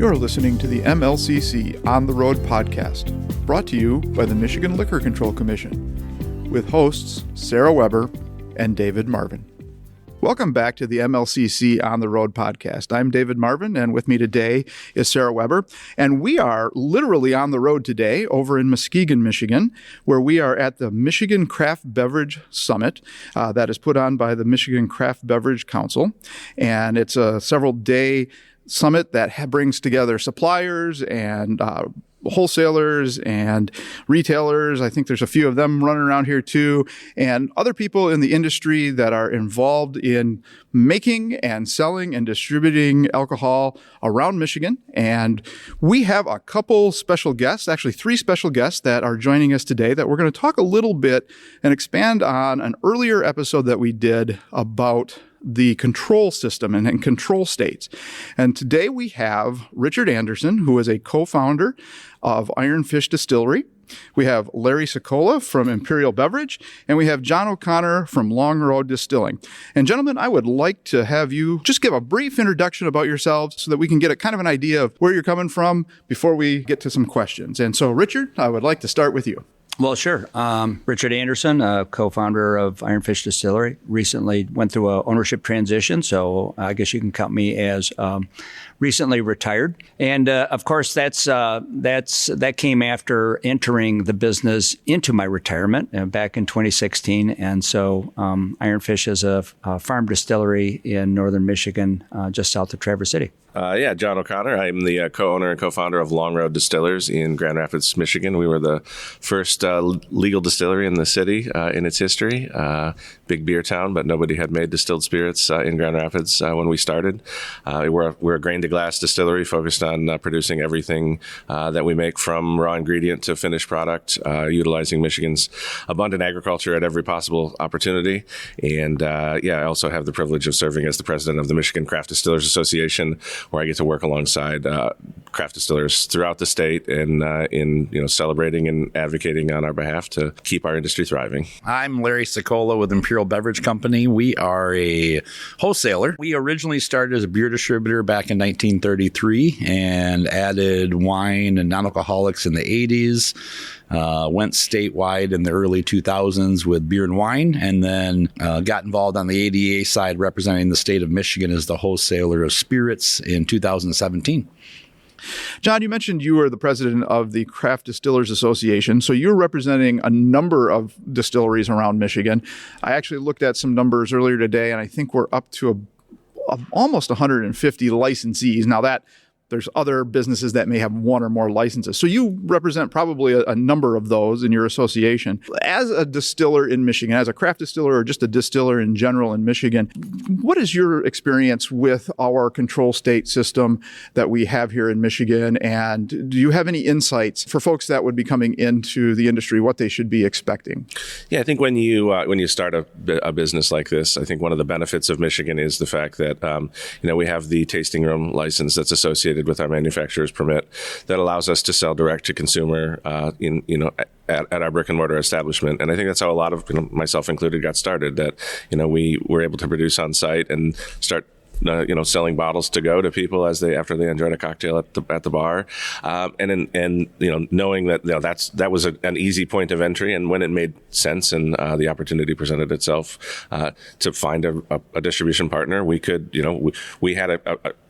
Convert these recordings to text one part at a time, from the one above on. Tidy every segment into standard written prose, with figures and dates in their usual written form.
You're listening to the MLCC On the Road podcast, brought to you by the Michigan Liquor Control Commission, with hosts Sarah Weber and David Marvin. Welcome back to the MLCC On the Road podcast. I'm David Marvin, and with me today is Sarah Weber. And we are literally on the road today over in Muskegon, Michigan, where we are at the Michigan Craft Beverage Summit that is put on by the Michigan Craft Beverage Council. And it's a several-day summit that brings together suppliers and wholesalers and retailers. I think there's a few of them running around here too, and other people in the industry that are involved in making and selling and distributing alcohol around Michigan. And we have a couple special guests, actually 3 special guests that are joining us today that we're going to talk a little bit and expand on an earlier episode that we did about the control system and control states. And today we have Richard Anderson, who is a co-founder of Fish Distillery. We have Larry Cekola from Imperial Beverage, and we have Jon O'Connor from Road Distilling. And gentlemen, I would like to have you just give a brief introduction about yourselves so that we can get a kind of an idea of where you're coming from before we get to some questions. And so, Richard, I would like to start with you. Well, sure. Richard Anderson, co-founder of Fish Distillery, recently went through a ownership transition, so I guess you can count me as recently retired. And of course, that came after entering the business into my retirement back in 2016. And so Fish is a farm distillery in northern Michigan, just south of Traverse City. Jon O'Connor. I'm the co-owner and co-founder of Road Distillers in Grand Rapids, Michigan. We were the first legal distillery in the city in its history. Big beer town, but nobody had made distilled spirits in Grand Rapids when we started. We're a grain-to-glass distillery focused on producing everything that we make from raw ingredient to finished product, utilizing Michigan's abundant agriculture at every possible opportunity. And I also have the privilege of serving as the president of the Michigan Craft Distillers Association, where I get to work alongside craft distillers throughout the state and in celebrating and advocating on our behalf to keep our industry thriving. I'm Larry Cekola with Imperial Beverage Company. We are a wholesaler. We originally started as a beer distributor back in 1933 and added wine and non-alcoholics in the 80s. Went statewide in the early 2000s with beer and wine, and then got involved on the ADA side representing the state of Michigan as the wholesaler of spirits in 2017. Jon, you mentioned you were the president of the Craft Distillers Association, so you're representing a number of distilleries around Michigan. I actually looked at some numbers earlier today, and I think we're up to almost 150 licensees. Now there's other businesses that may have one or more licenses. So you represent probably a number of those in your association. As a distiller in Michigan, as a craft distiller or just a distiller in general in Michigan, what is your experience with our control state system that we have here in Michigan? And do you have any insights for folks that would be coming into the industry, what they should be expecting? Yeah, I think when you start a business like this, I think one of the benefits of Michigan is the fact that we have the tasting room license that's associated with our manufacturer's permit that allows us to sell direct to consumer at our brick and mortar establishment. And I think that's how a lot of, myself included, got started, that we were able to produce on site and start selling bottles to go to people after they enjoyed a cocktail at the bar, and knowing that that was an easy point of entry, and when it made sense and the opportunity presented itself to find a distribution partner, we could we had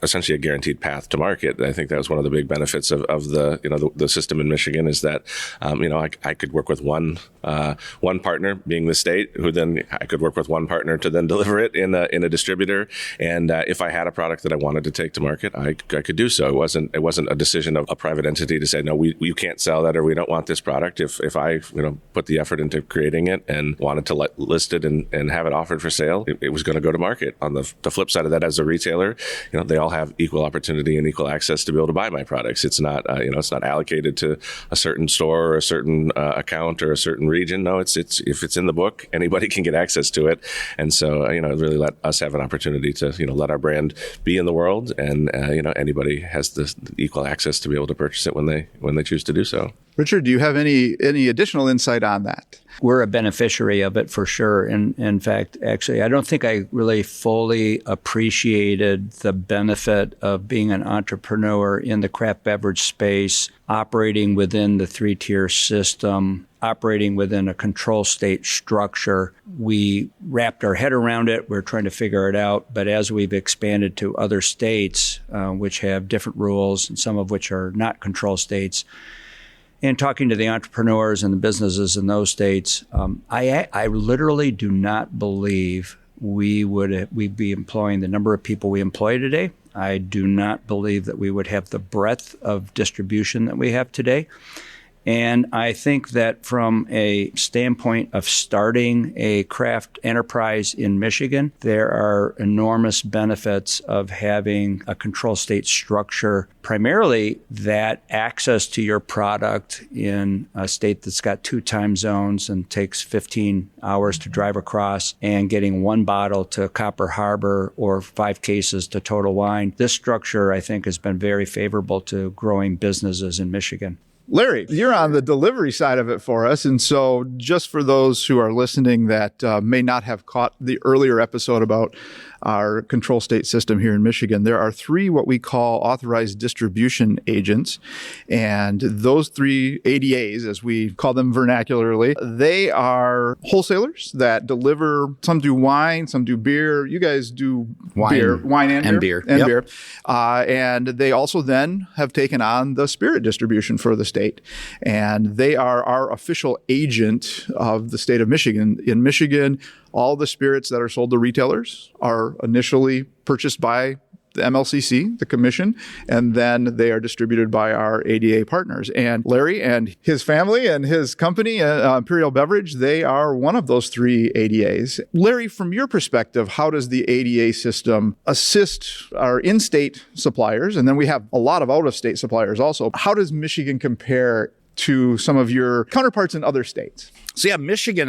essentially a guaranteed path to market. I think that was one of the big benefits of the system in Michigan, is that I could work with one partner, being the state, who then I could work with one partner to then deliver it in a distributor. And if I had a product that I wanted to take to market, I could do so. It wasn't a decision of a private entity to say, no, you can't sell that, or we don't want this product. If I put the effort into creating it and wanted to list it and have it offered for sale, it was going to go to market. On the flip side of that, as a retailer, they all have equal opportunity and equal access to be able to buy my products. It's not it's not allocated to a certain store or a certain account or a certain region. No, it's if it's in the book, anybody can get access to it. And so it really let us have an opportunity to let our brand be in the world, and anybody has the equal access to be able to purchase it when they choose to do so. Richard, do you have any additional insight on that? we're a beneficiary of it for sure. And in fact, actually, I don't think I really fully appreciated the benefit of being an entrepreneur in the craft beverage space, operating within the three-tier system, operating within a control state structure. We wrapped our head around it. We're trying to figure it out. But as we've expanded to other states, which have different rules, and some of which are not control states, and talking to the entrepreneurs and the businesses in those states, I literally do not believe we'd be employing the number of people we employ today. I do not believe that we would have the breadth of distribution that we have today. And I think that from a standpoint of starting a craft enterprise in Michigan, there are enormous benefits of having a control state structure, primarily that access to your product in a state that's got 2 time zones and takes 15 hours to drive across, and getting 1 bottle to Copper Harbor or 5 cases to Total Wine. This structure, I think, has been very favorable to growing businesses in Michigan. Larry, you're on the delivery side of it for us. And so just for those who are listening that may not have caught the earlier episode about our control state system here in Michigan, there are 3 what we call authorized distribution agents. And those 3 ADAs, as we call them vernacularly, they are wholesalers that deliver. Some do wine, some do beer. You guys do wine and beer. And they also then have taken on the spirit distribution for the state. And they are our official agent of the state of Michigan. In Michigan, all the spirits that are sold to retailers are initially purchased by the MLCC, the commission, and then they are distributed by our ADA partners. And Larry and his family and his company, Imperial Beverage, they are one of those 3 ADAs. Larry, from your perspective, how does the ADA system assist our in-state suppliers? And then we have a lot of out-of-state suppliers also. How does Michigan compare to some of your counterparts in other states? So yeah, Michigan,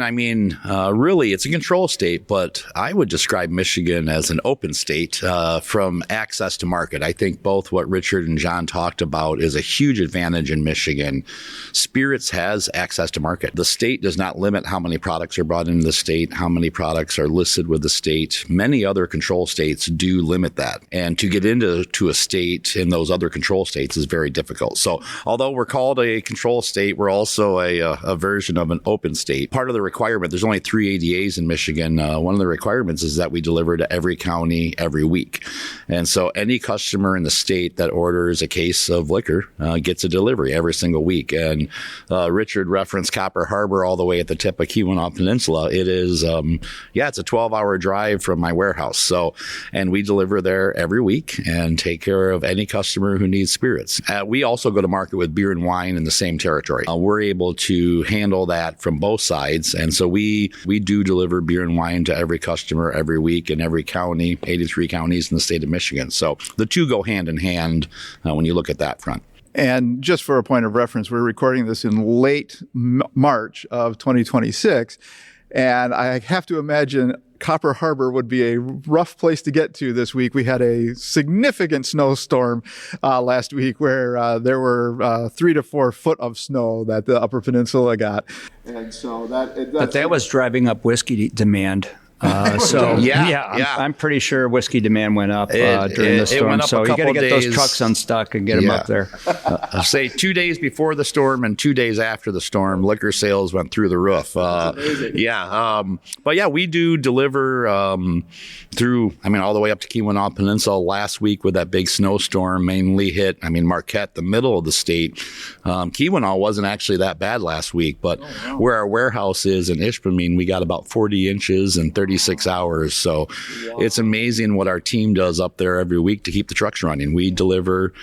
really, it's a control state, but I would describe Michigan as an open state from access to market. I think both what Richard and Jon talked about is a huge advantage in Michigan. Spirits has access to market. The state does not limit how many products are brought into the state, how many products are listed with the state. Many other control states do limit that. And to get into a state in those other control states is very difficult. So although we're called a control state, we're also a version of an open state. Part of the requirement, there's only 3 ADAs in Michigan. One of the requirements is that we deliver to every county every week. And so any customer in the state that orders a case of liquor gets a delivery every single week. And Richard referenced Copper Harbor all the way at the tip of Keweenaw Peninsula. It is, it's a 12-hour drive from my warehouse. So, and we deliver there every week and take care of any customer who needs spirits. We also go to market with beer and wine in the same territory. We're able to handle that from both sides. And so we do deliver beer and wine to every customer every week in every county, 83 counties in the state of Michigan. So the 2 go hand in hand when you look at that front. And just for a point of reference, we're recording this in late March of 2026. And I have to imagine Copper Harbor would be a rough place to get to this week. We had a significant snowstorm last week where there were 3 to 4 foot of snow that the Upper Peninsula got. And so that was driving up whiskey demand. I'm pretty sure whiskey demand went up during the storm. So you got to get those trucks unstuck and get them up there. Say 2 days before the storm and 2 days after the storm, liquor sales went through the roof. We do deliver all the way up to Keweenaw Peninsula. Last week with that big snowstorm mainly hit, Marquette, the middle of the state. Keweenaw wasn't actually that bad last week, but where our warehouse is in Ishpeming, we got about 40 inches and 36 hours. So it's amazing what our team does up there every week to keep the trucks running. We deliver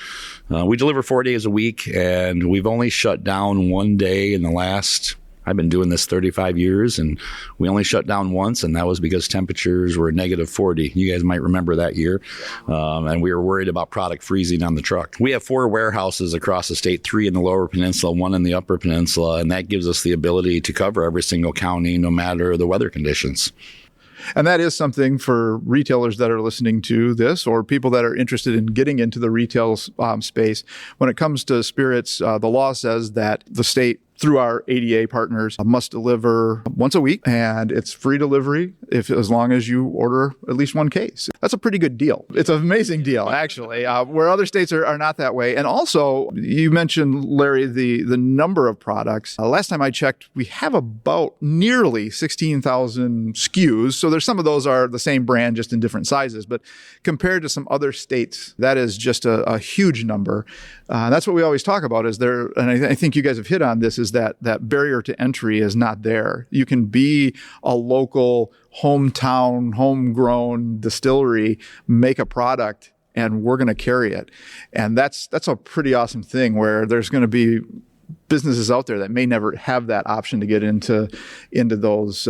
4 days a week, and we've only shut down 1 day in the last, I've been doing this 35 years, and we only shut down once, and that was because temperatures were negative 40. You guys might remember that year. And we were worried about product freezing on the truck. We have 4 warehouses across the state, 3 in the Lower Peninsula, 1 in the Upper Peninsula, and that gives us the ability to cover every single county no matter the weather conditions. And that is something for retailers that are listening to this, or people that are interested in getting into the retail space. When it comes to spirits, the law says that the state through our ADA partners, must deliver once a week, and it's free delivery as long as you order at least one case. That's a pretty good deal. It's an amazing deal, actually, where other states are not that way. And also, you mentioned, Larry, the number of products. Last time I checked, we have about nearly 16,000 SKUs. So there's some of those are the same brand, just in different sizes. But compared to some other states, that is just a huge number. That's what we always talk about and I think you guys have hit on this, is that barrier to entry is not there. You can be a local, hometown, homegrown distillery, make a product, and we're going to carry it. And that's a pretty awesome thing, where there's going to be businesses out there that may never have that option to get into those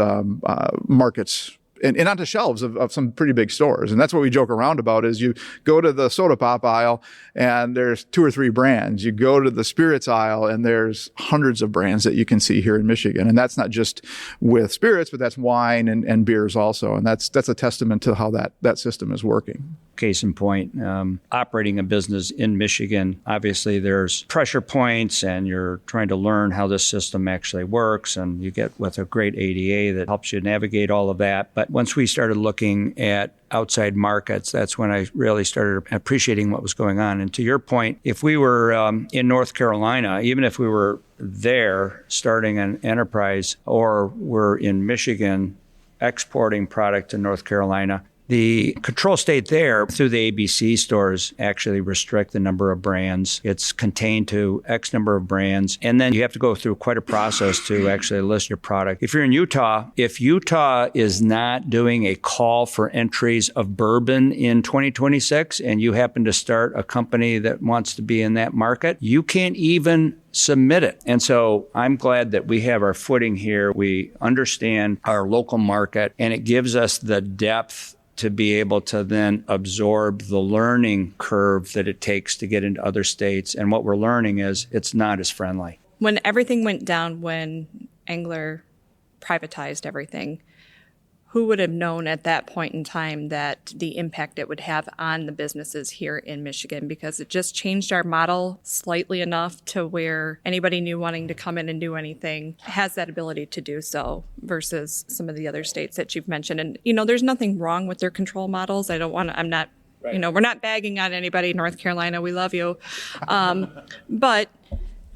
markets and onto shelves of some pretty big stores. And that's what we joke around about, is you go to the soda pop aisle and there's 2 or 3 brands. You go to the spirits aisle and there's hundreds of brands that you can see here in Michigan. And that's not just with spirits, but that's wine and beers also. And that's a testament to how that system is working. Case in point, operating a business in Michigan, obviously there's pressure points, and you're trying to learn how this system actually works, and you get with a great ADA that helps you navigate all of that. But once we started looking at outside markets, that's when I really started appreciating what was going on. And to your point, if we were in North Carolina, even if we were there starting an enterprise, or we're in Michigan exporting product to North Carolina, the control state there through the ABC stores actually restrict the number of brands. It's contained to X number of brands. And then you have to go through quite a process to actually list your product. If you're in Utah, if Utah is not doing a call for entries of bourbon in 2026, and you happen to start a company that wants to be in that market, you can't even submit it. And so I'm glad that we have our footing here. We understand our local market, and it gives us the depth to be able to then absorb the learning curve that it takes to get into other states. And what we're learning is it's not as friendly. When everything went down, when Angler privatized everything, who would have known at that point in time that the impact it would have on the businesses here in Michigan? Because it just changed our model slightly enough to where anybody new wanting to come in and do anything has that ability to do so, versus some of the other states that you've mentioned. And, there's nothing wrong with their control models. I'm not, right. We're not bagging on anybody. North Carolina, we love you. But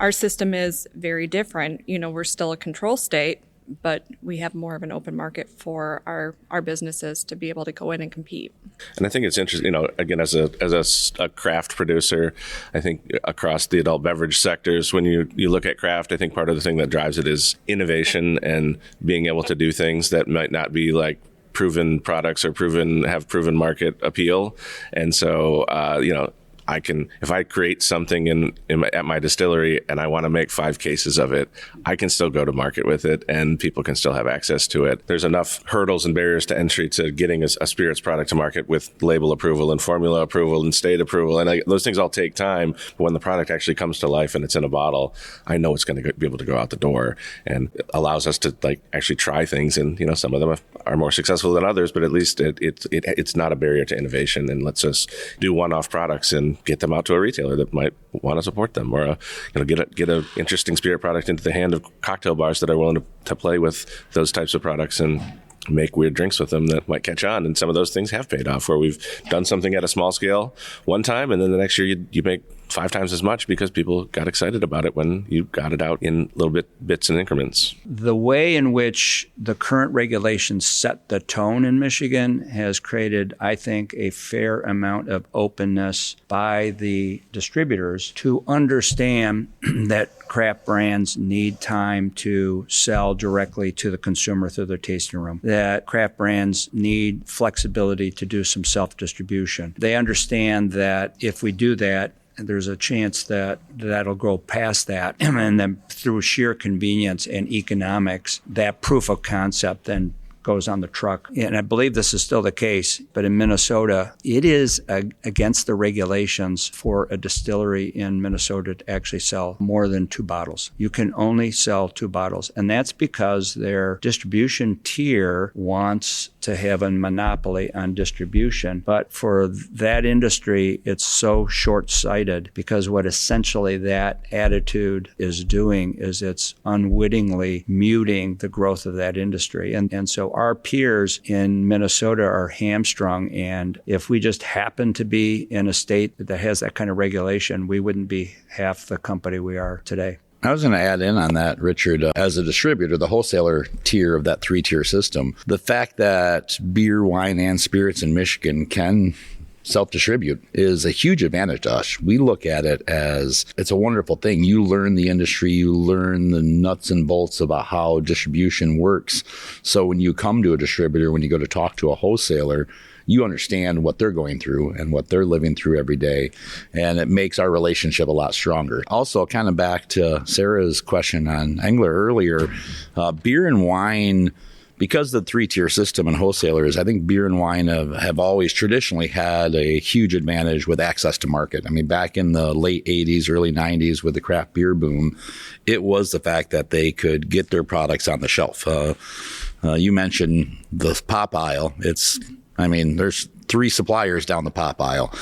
our system is very different. We're still a control state, but we have more of an open market for our businesses to be able to go in and compete. And I think it's interesting, again, as a craft producer, I think across the adult beverage sectors, when you look at craft, I think part of the thing that drives it is innovation and being able to do things that might not be like proven products or have proven market appeal. And so, if I create something at my distillery and I want to make 5 cases of it, I can still go to market with it and people can still have access to it. There's enough hurdles and barriers to entry to getting a spirits product to market with label approval and formula approval and state approval. And those things all take time. But when the product actually comes to life and it's in a bottle, I know it's going to be able to go out the door, and it allows us to actually try things. And, some of them are more successful than others, but at least it's not a barrier to innovation, and lets us do one-off products and get them out to a retailer that might want to support them, or get a interesting spirit product into the hand of cocktail bars that are willing to play with those types of products and make weird drinks with them that might catch on. And some of those things have paid off, where we've done something at a small scale one time, and then the next year you make 5 times as much because people got excited about it when you got it out in little bits and increments. The way in which the current regulations set the tone in Michigan has created, I think, a fair amount of openness by the distributors to understand that craft brands need time to sell directly to the consumer through their tasting room, that craft brands need flexibility to do some self-distribution. They understand that if we do that, there's a chance that that'll go past that. And then through sheer convenience and economics, that proof of concept then goes on the truck. And I believe this is still the case, but in Minnesota, it is against the regulations for a distillery in Minnesota to actually sell more than 2 bottles. You can only sell 2 bottles. And that's because their distribution tier wants to have a monopoly on distribution. But for that industry, it's so short-sighted because what essentially that attitude is doing is it's unwittingly muting the growth of that industry. And so our peers in Minnesota are hamstrung. And if we just happen to be in a state that has that kind of regulation, we wouldn't be half the company we are today. I was going to add in on that, Richard. As a distributor, the wholesaler tier of that 3-tier system, the fact that beer, wine, and spirits in Michigan can self-distribute is a huge advantage to us. We look at it as it's a wonderful thing. You learn the industry, you learn the nuts and bolts about how distribution works. So when you come to a distributor, when you go to talk to a wholesaler, you understand what they're going through and what they're living through every day. And it makes our relationship a lot stronger. Also, kind of back to Sarah's question on Engler earlier, beer and wine, because of the 3-tier system and wholesalers, I think beer and wine have always traditionally had a huge advantage with access to market. I mean, back in the late 80s, early 90s with the craft beer boom, it was the fact that they could get their products on the shelf. You mentioned the pop aisle. There's 3 suppliers down the pop aisle.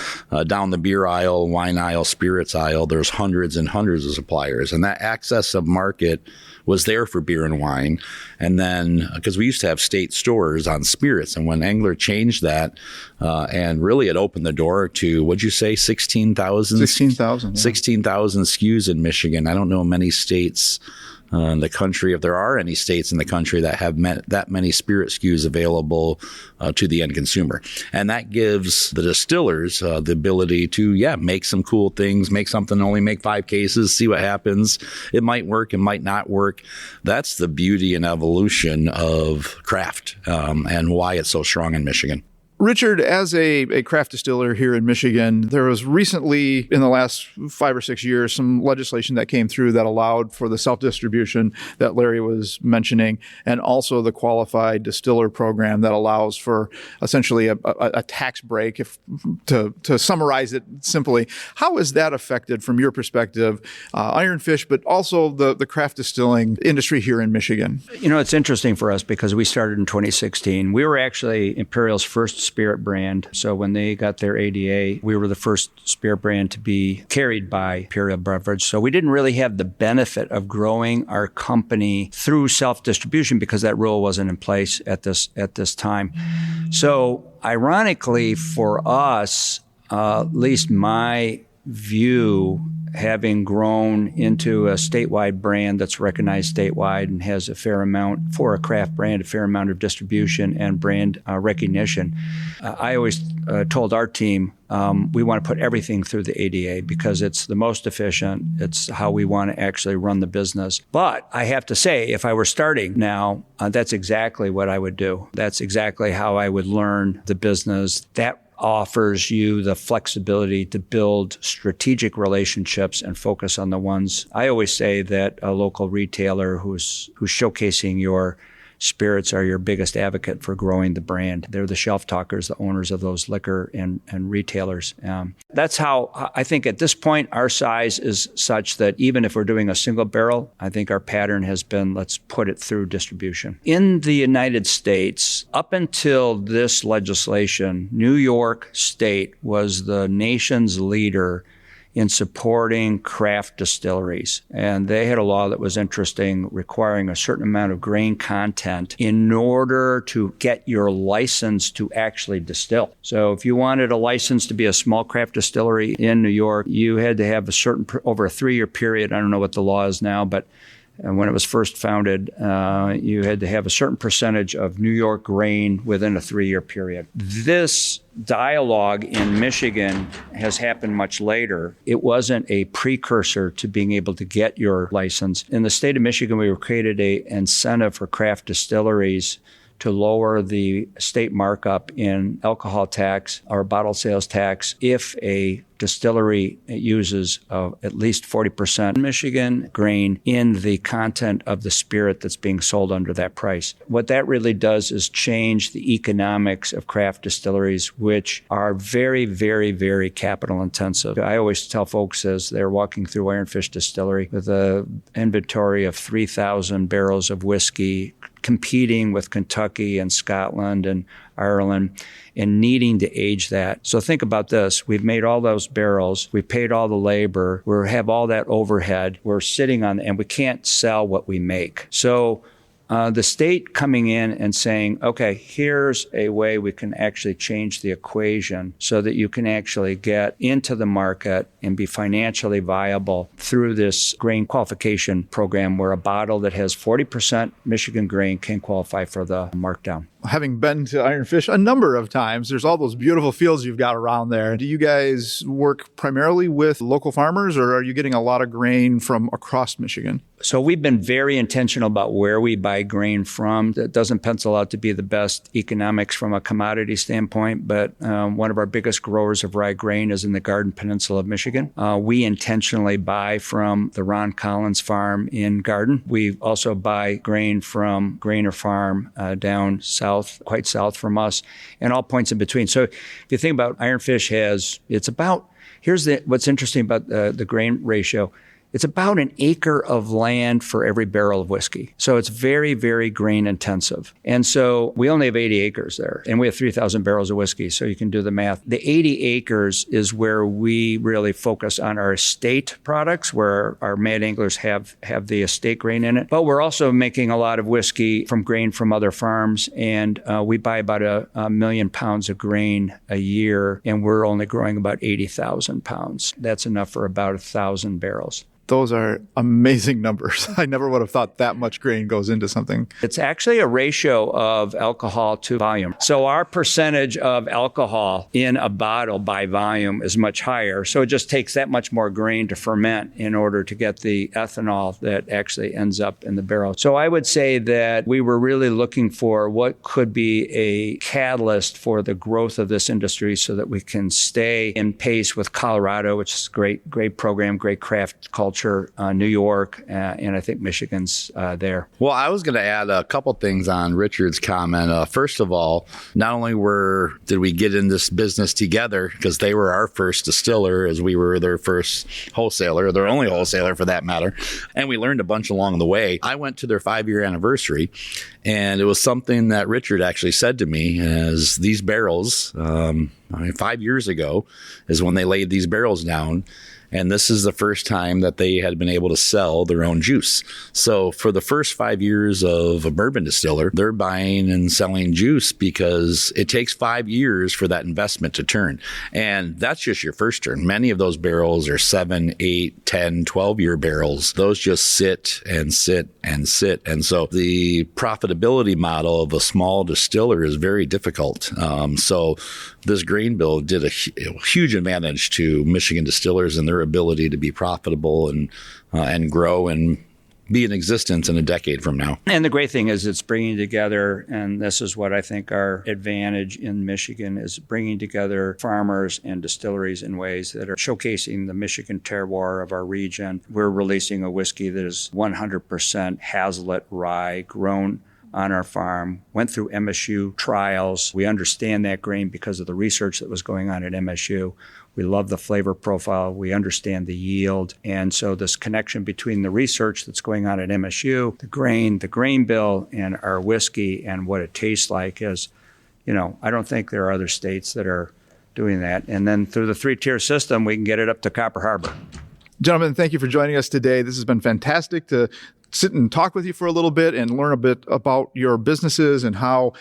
Down the beer aisle, wine aisle, spirits aisle, there's hundreds and hundreds of suppliers. And that access of market was there for beer and wine. And then, because we used to have state stores on spirits, and when Engler changed that, and really it opened the door to, what'd you say, 16,000? 16,000. Yeah. 16,000 SKUs in Michigan. I don't know many states in the country, if there are any states in the country that have that many spirit SKUs available to the end consumer. And that gives the distillers the ability to, make some cool things, make something, only make 5 cases, see what happens. It might work, it might not work. That's the beauty and evolution of craft and why it's so strong in Michigan. Richard, as a craft distiller here in Michigan, there was recently, in the last 5 or 6 years, some legislation that came through that allowed for the self-distribution that Larry was mentioning, and also the qualified distiller program that allows for essentially a tax break, to summarize it simply. How has that affected, from your perspective, Iron Fish, but also the craft distilling industry here in Michigan? It's interesting for us because we started in 2016. We were actually Imperial's first spirit brand. So when they got their ADA, we were the first spirit brand to be carried by Imperial Beverage. So we didn't really have the benefit of growing our company through self-distribution because that rule wasn't in place at this time. So ironically for us, at least my view, having grown into a statewide brand that's recognized statewide and has a fair amount, for a craft brand, a fair amount of distribution and brand recognition. I always told our team, we want to put everything through the ADA because it's the most efficient. It's how we want to actually run the business. But I have to say, if I were starting now, that's exactly what I would do. That's exactly how I would learn the business. That offers you the flexibility to build strategic relationships and focus on the ones. I always say that a local retailer who's showcasing your spirits are your biggest advocate for growing the brand. They're the shelf talkers, the owners of those liquor and retailers. That's how I think at this point our size is such that even if we're doing a single barrel, I think our pattern has been, let's put it through distribution. In the United States, up until this legislation, New York State was the nation's leader in supporting craft distilleries. And they had a law that was interesting, requiring a certain amount of grain content in order to get your license to actually distill. So if you wanted a license to be a small craft distillery in New York, you had to have a certain, over a 3-year period, I don't know what the law is now, but when it was first founded, you had to have a certain percentage of New York grain within a 3-year period. This dialogue in Michigan has happened much later. It wasn't a precursor to being able to get your license. In the state of Michigan, we created an incentive for craft distilleries to lower the state markup in alcohol tax or bottle sales tax if a distillery uses at least 40% Michigan grain in the content of the spirit that's being sold under that price. What that really does is change the economics of craft distilleries, which are very, very, very capital intensive. I always tell folks as they're walking through Iron Fish Distillery with an inventory of 3,000 barrels of whiskey, competing with Kentucky and Scotland and Ireland and needing to age that. So think about this. We've made all those barrels. We've paid all the labor. We have all that overhead. We're sitting on, and we can't sell what we make. So the state coming in and saying, okay, here's a way we can actually change the equation so that you can actually get into the market and be financially viable through this grain qualification program where a bottle that has 40% Michigan grain can qualify for the markdown. Having been to Iron Fish a number of times, there's all those beautiful fields you've got around there. Do you guys work primarily with local farmers, or are you getting a lot of grain from across Michigan? So we've been very intentional about where we buy grain from. That doesn't pencil out to be the best economics from a commodity standpoint, but one of our biggest growers of rye grain is in the Garden Peninsula of Michigan. We intentionally buy from the Ron Collins farm in Garden. We also buy grain from Grainer Farm down south, quite south from us, and all points in between. So if you think about Iron Fish what's interesting about the grain ratio. It's about an acre of land for every barrel of whiskey. So it's very, very grain intensive. And so we only have 80 acres there, and we have 3,000 barrels of whiskey. So you can do the math. The 80 acres is where we really focus on our estate products, where our mad anglers have the estate grain in it. But we're also making a lot of whiskey from grain from other farms. And we buy about a million pounds of grain a year, and we're only growing about 80,000 pounds. That's enough for about 1,000 barrels. Those are amazing numbers. I never would have thought that much grain goes into something. It's actually a ratio of alcohol to volume. So our percentage of alcohol in a bottle by volume is much higher. So it just takes that much more grain to ferment in order to get the ethanol that actually ends up in the barrel. So I would say that we were really looking for what could be a catalyst for the growth of this industry so that we can stay in pace with Colorado, which is a great program, great craft culture. New York, and I think Michigan's there. Well, I was going to add a couple things on Richard's comment. First of all, not only did we get in this business together because they were our first distiller, as we were their first wholesaler, their only wholesaler for that matter, and we learned a bunch along the way. I went to their 5-year anniversary, and it was something that Richard actually said to me, as these barrels, 5 years ago is when they laid these barrels down. And this is the first time that they had been able to sell their own juice. So for the first 5 years of a bourbon distiller, they're buying and selling juice because it takes 5 years for that investment to turn. And that's just your first turn. Many of those barrels are 7, 8, 10, 12-year barrels. Those just sit and sit and sit. And so the profitability model of a small distiller is very difficult. So this grain bill did a huge advantage to Michigan distillers and their ability to be profitable and grow and be in existence in a decade from now. And the great thing is it's bringing together, and this is what I think our advantage in Michigan is, bringing together farmers and distilleries in ways that are showcasing the Michigan terroir of our region. We're releasing a whiskey that is 100% Hazlitt rye, grown on our farm, went through MSU trials. We understand that grain because of the research that was going on at MSU. We love the flavor profile. We understand the yield. And so this connection between the research that's going on at MSU, the grain bill, and our whiskey and what it tastes like is, I don't think there are other states that are doing that. And then through the 3-tier system, we can get it up to Copper Harbor. Gentlemen, thank you for joining us today. This has been fantastic to sit and talk with you for a little bit and learn a bit about your businesses and how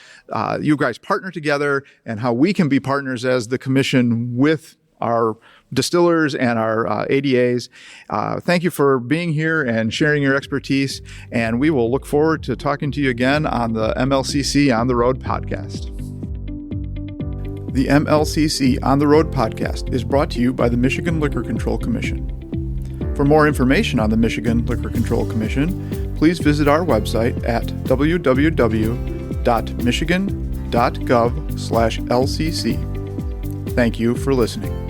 you guys partner together and how we can be partners as the commission with our distillers and our ADAs. Thank you for being here and sharing your expertise, and we will look forward to talking to you again on the MLCC On the Road podcast. The MLCC On the Road podcast is brought to you by the Michigan Liquor Control Commission. For more information on the Michigan Liquor Control Commission, please visit our website at www.michigan.gov/LCC. Thank you for listening.